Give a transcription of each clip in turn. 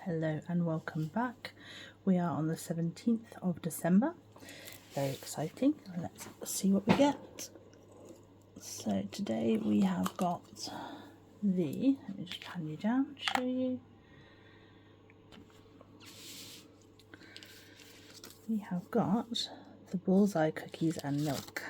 Hello and welcome back. We are on the 17th of December. Very exciting. Let's see what we get. So today we have got let me just pan you down, show you. We have got the bullseye cookies and milk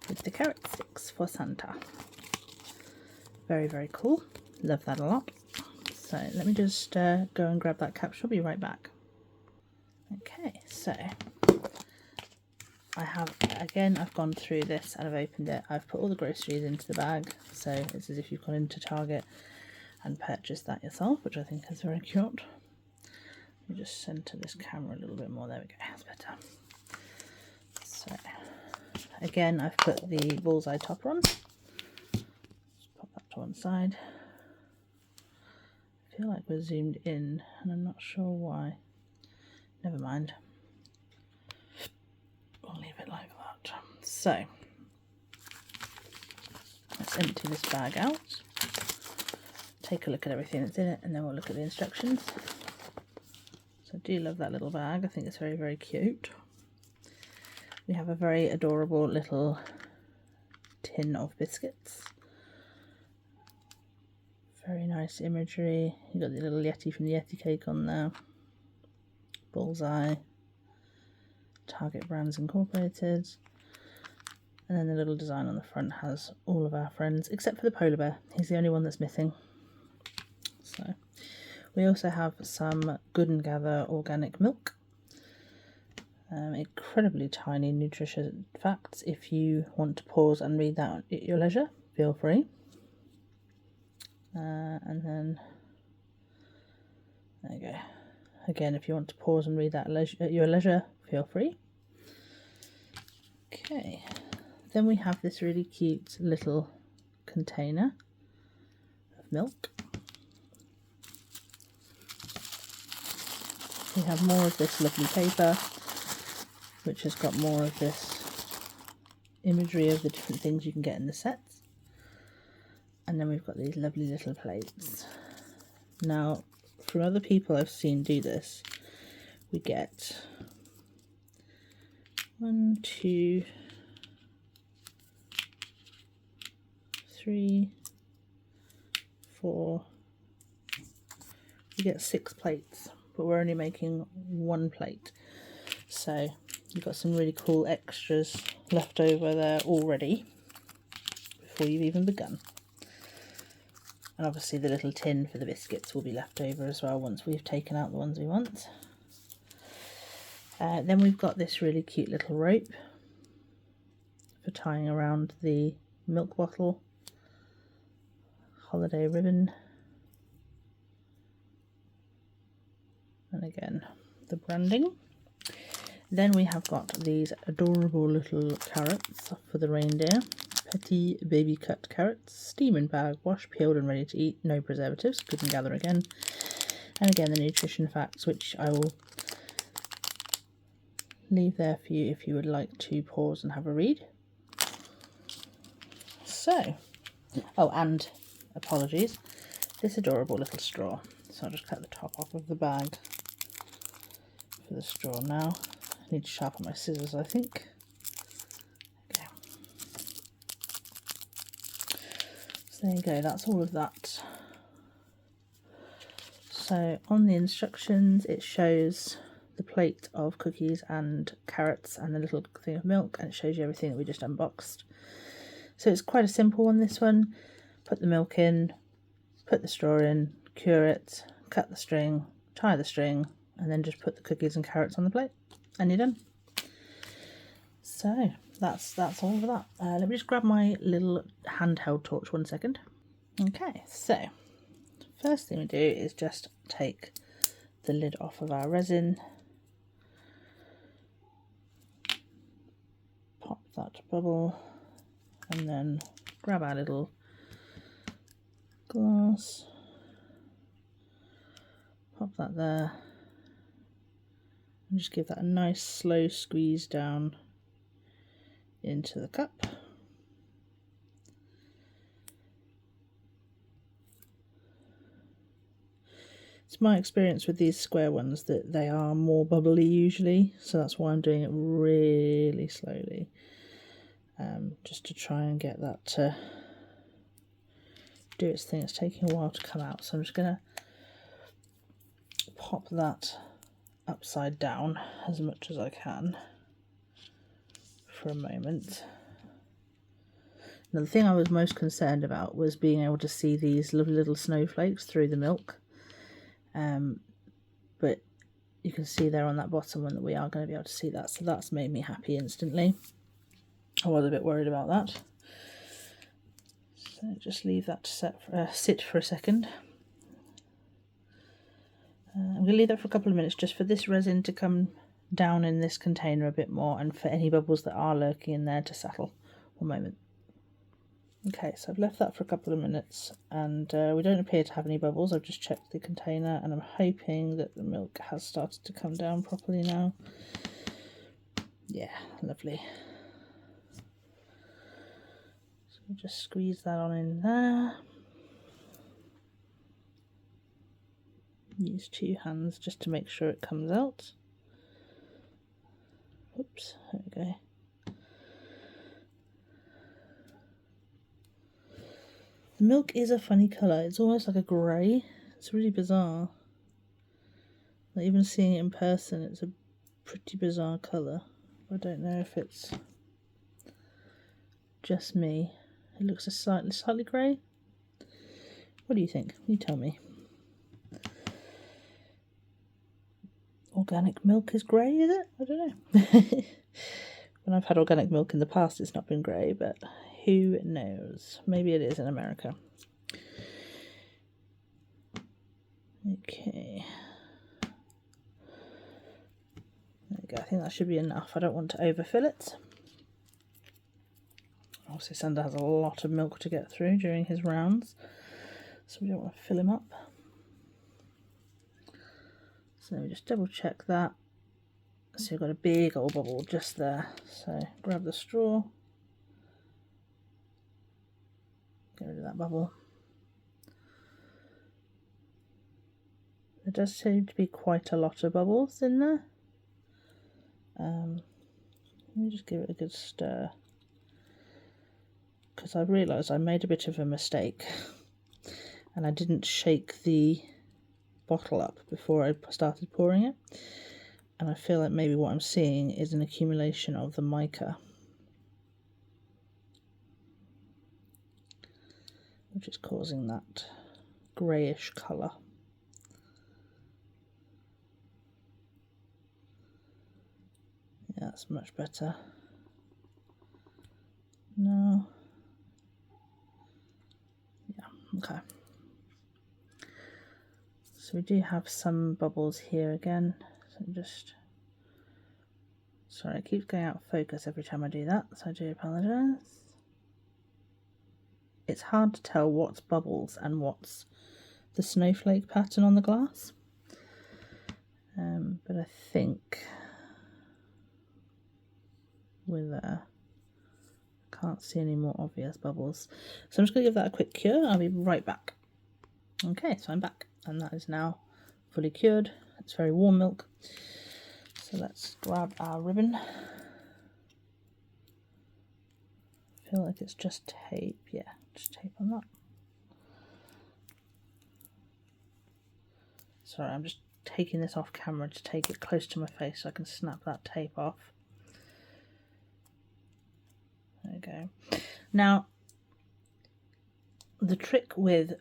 with the carrot sticks for Santa. Very, very cool. Love that a lot. So let me just go and grab that capsule. Be right back. Okay, so I've gone through this and I've opened it. I've put all the groceries into the bag, so it's as if you've gone into Target and purchased that yourself, which I think is very cute. Let me just center this camera a little bit more. There we go, that's better. So again, I've put the bullseye topper on. Just pop that to one side. I feel like we're zoomed in and I'm not sure why. Never mind. We'll leave it like that. So let's empty this bag out. Take a look at everything that's in it and then we'll look at the instructions. So I do love that little bag. I think it's very, very cute. We have a very adorable little tin of biscuits. Very nice imagery. You've got the little Yeti from the Yeti cake on there. Bullseye. Target Brands Incorporated. And then the little design on the front has all of our friends, except for the polar bear. He's the only one that's missing. So we also have some Good and Gather organic milk. Incredibly tiny nutritious facts. If you want to pause and read that at your leisure, feel free. And then there you go. Again, if you want to pause and read that at your leisure, feel free. Okay, then we have this really cute little container of milk. We have more of this lovely paper, which has got more of this imagery of the different things you can get in the sets. And then we've got these lovely little plates. Now, from other people I've seen do this, we get 1, 2, 3, 4. We get 6 plates, but we're only making 1 plate. So you've got some really cool extras left over there already before you've even begun. And obviously the little tin for the biscuits will be left over as well once we've taken out the ones we want. Then we've got this really cute little rope for tying around the milk bottle. Holiday ribbon. And again, the branding. Then we have got these adorable little carrots for the reindeer. Petty baby cut carrots, steam and bag, washed, peeled and ready to eat, no preservatives. Good and Gather again. And again the nutrition facts, which I will leave there for you if you would like to pause and have a read. So, oh, and apologies, this adorable little straw. So I'll just cut the top off of the bag for the straw now. I need to sharpen my scissors, I think. There you go, that's all of that. So on the instructions it shows the plate of cookies and carrots and the little thing of milk, and it shows you everything that we just unboxed. So it's quite a simple one, this one. Put the milk in, put the straw in, cure it, cut the string, tie the string, and then just put the cookies and carrots on the plate and you're done. So that's all of that. Let me just grab my little handheld torch 1 second. Okay, so first thing we do is just take the lid off of our resin, pop that to bubble, and then grab our little glass, pop that there, and just give that a nice slow squeeze down into the cup. It's my experience with these square ones that they are more bubbly usually, so that's why I'm doing it really slowly, just to try and get that to do its thing. It's taking a while to come out, so I'm just going to pop that upside down as much as I can for a moment. Now, the thing I was most concerned about was being able to see these lovely little snowflakes through the milk, but you can see there on that bottom one that we are going to be able to see that, so that's made me happy instantly. I was a bit worried about that, so just leave that to sit for a second. I'm going to leave that for a couple of minutes just for this resin to come down in this container a bit more, and for any bubbles that are lurking in there to settle. One moment. Okay, so I've left that for a couple of minutes, and we don't appear to have any bubbles. I've just checked the container, and I'm hoping that the milk has started to come down properly now. Yeah, lovely. So just squeeze that on in there. Use 2 hands just to make sure it comes out. Oops, there we go. The milk is a funny colour. It's almost like a grey. It's really bizarre. Like, even seeing it in person, it's a pretty bizarre colour. I don't know if it's just me. It looks a slightly grey. What do you think? You tell me. Organic milk is grey, is it? I don't know. When I've had organic milk in the past, it's not been grey, but who knows? Maybe it is in America. Okay. There we go. I think that should be enough. I don't want to overfill it. Obviously, Sander has a lot of milk to get through during his rounds, so we don't want to fill him up. So we just double check that. So you've got a big old bubble just there. So grab the straw, get rid of that bubble. There does seem to be quite a lot of bubbles in there. Let me just give it a good stir, because I realised I made a bit of a mistake and I didn't shake the bottle up before I started pouring it, and I feel like maybe what I'm seeing is an accumulation of the mica, which is causing that greyish colour. Yeah, that's much better. No. Yeah, okay. So we do have some bubbles here again. So just, sorry, it keeps going out of focus every time I do that, so I do apologise. It's hard to tell what's bubbles and what's the snowflake pattern on the glass. But I think we're there. Can't see any more obvious bubbles. So I'm just going to give that a quick cure. I'll be right back. Okay, so I'm back, and that is now fully cured. It's very warm milk. So let's grab our ribbon. I feel like it's just tape. Yeah, just tape on that. Sorry, I'm just taking this off camera to take it close to my face so I can snap that tape off. There we go. Now, the trick with...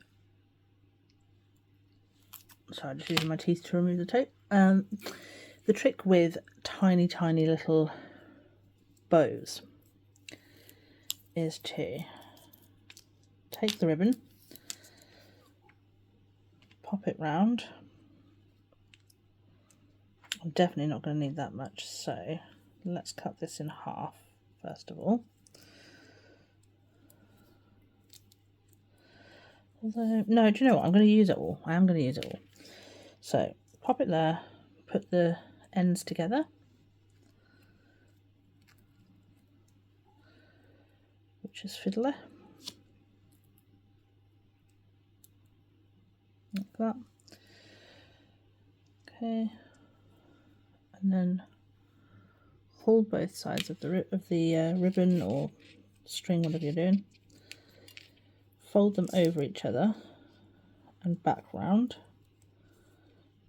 Sorry, just using my teeth to remove the tape. The trick with tiny little bows is to take the ribbon, pop it round. I'm definitely not going to need that much, so let's cut this in half first of all. Although, no, do you know what? I'm going to use it all. I am going to use it all. So pop it there, put the ends together, which is fiddler, like that. Okay, and then hold both sides of the ribbon or string, whatever you're doing. Fold them over each other and back round.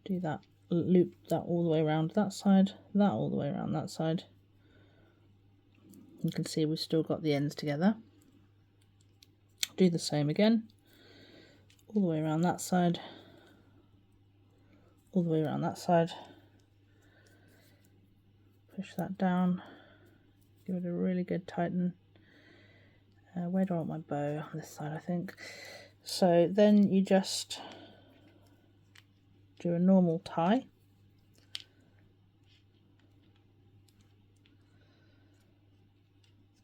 Do that, loop that all the way around that side, that all the way around that side. You can see we've still got the ends together. Do the same again, all the way around that side, all the way around that side. Push that down, give it a really good tighten. Where do I want my bow? On this side, I think. So then you just do a normal tie.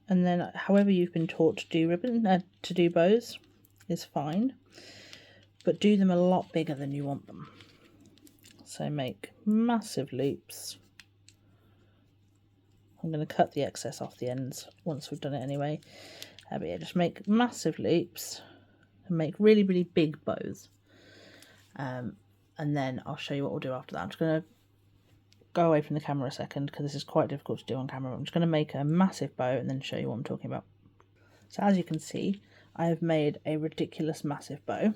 And then however you've been taught to do to do bows is fine, but do them a lot bigger than you want them. So make massive loops. I'm going to cut the excess off the ends once we've done it anyway. But yeah, just make massive loops and make really, really big bows. And then I'll show you what we'll do after that. I'm just going to go away from the camera a second because this is quite difficult to do on camera. I'm just going to make a massive bow and then show you what I'm talking about. So as you can see, I have made a ridiculous massive bow.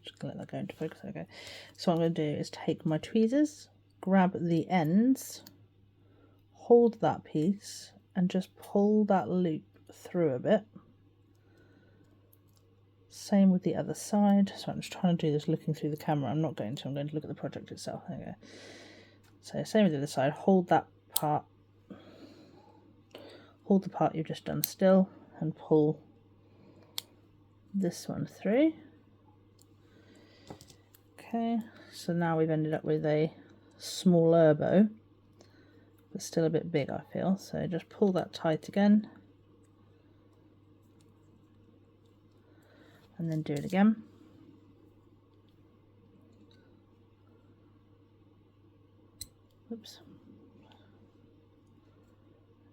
Just going to let that go into focus. Okay. So what I'm going to do is take my tweezers, grab the ends, hold that piece and just pull that loop through a bit. Same with the other side. So I'm just trying to do this looking through the camera. I'm going to look at the project itself. There you go. So same with the other side, hold that part, hold the part you've just done still and pull this one through. Okay, so now we've ended up with a smaller bow, but still a bit big I feel. So just pull that tight again and then do it again. Oops.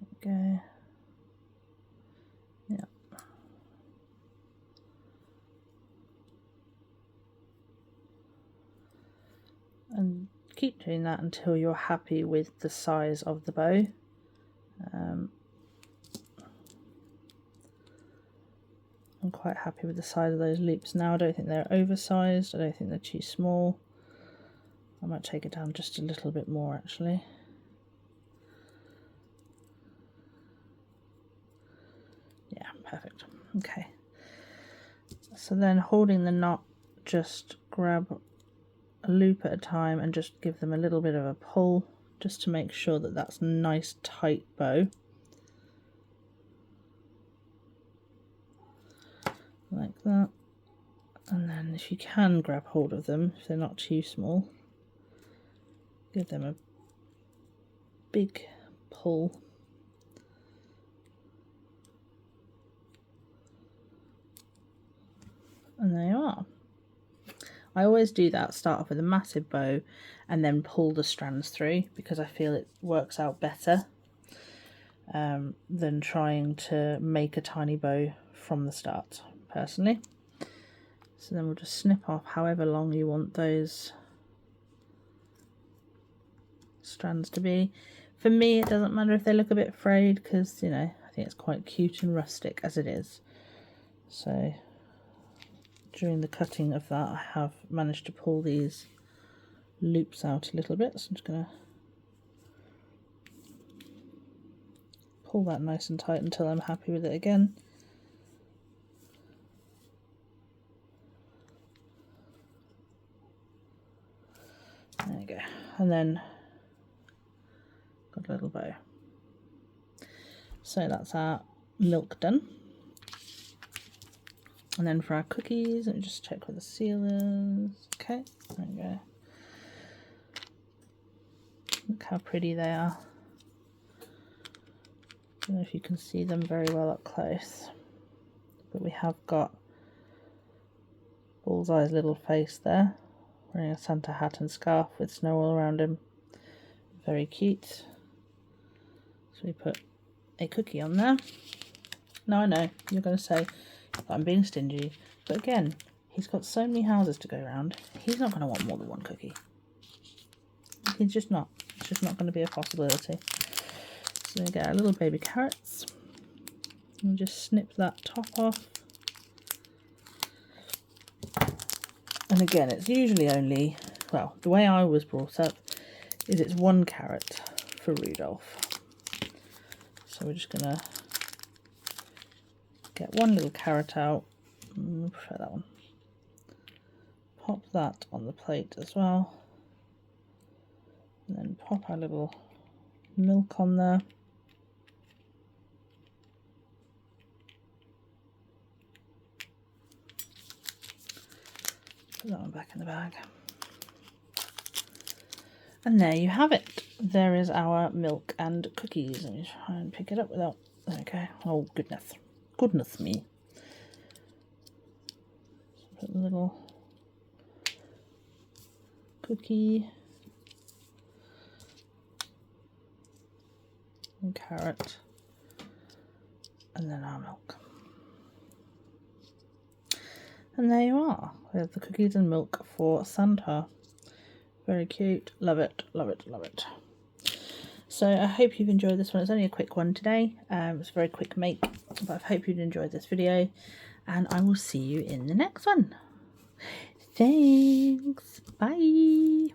There we go. Yeah. And keep doing that until you're happy with the size of the bow. I'm quite happy with the size of those loops now. I don't think they're oversized. I don't think they're too small. I might take it down just a little bit more actually. Yeah, perfect. Okay. So then holding the knot, just grab a loop at a time and just give them a little bit of a pull just to make sure that that's a nice tight bow. Like that. And then if you can grab hold of them, if they're not too small, give them a big pull. And there you are. I always do that, start off with a massive bow and then pull the strands through because I feel it works out better than trying to make a tiny bow from the start, personally. So then we'll just snip off however long you want those strands to be. For me, it doesn't matter if they look a bit frayed because, you know, I think it's quite cute and rustic as it is. So during the cutting of that, I have managed to pull these loops out a little bit. So I'm just going to pull that nice and tight until I'm happy with it again. There you go. And then got a little bow. So that's our milk done. And then for our cookies, let me just check where the seal is. Okay, there we go. Look how pretty they are. I don't know if you can see them very well up close, but we have got Bullseye's little face there, wearing a Santa hat and scarf with snow all around him. Very cute. So we put a cookie on there. Now I know you're going to say that I'm being stingy, but again, he's got so many houses to go around, he's not going to want more than one cookie. It's just not going to be a possibility. So we get our little baby carrots and just snip that top off. And again, it's usually only, well, the way I was brought up is it's 1 carrot for Rudolph. So we're just going to get 1 little carrot out. I prefer that one. Pop that on the plate as well. And then pop our little milk on there. Put that one back in the bag. And there you have it. There is our milk and cookies. Let me try and pick it up without... Okay. Oh, goodness. Goodness me. Put a little cookie and carrot. And then our milk. And there you are. There's the cookies and milk for Santa. Very cute. Love it, love it, love it. So I hope you've enjoyed this one. It's only a quick one today. It's a very quick make, but I hope you've enjoyed this video, and I will see you in the next one. Thanks. Bye.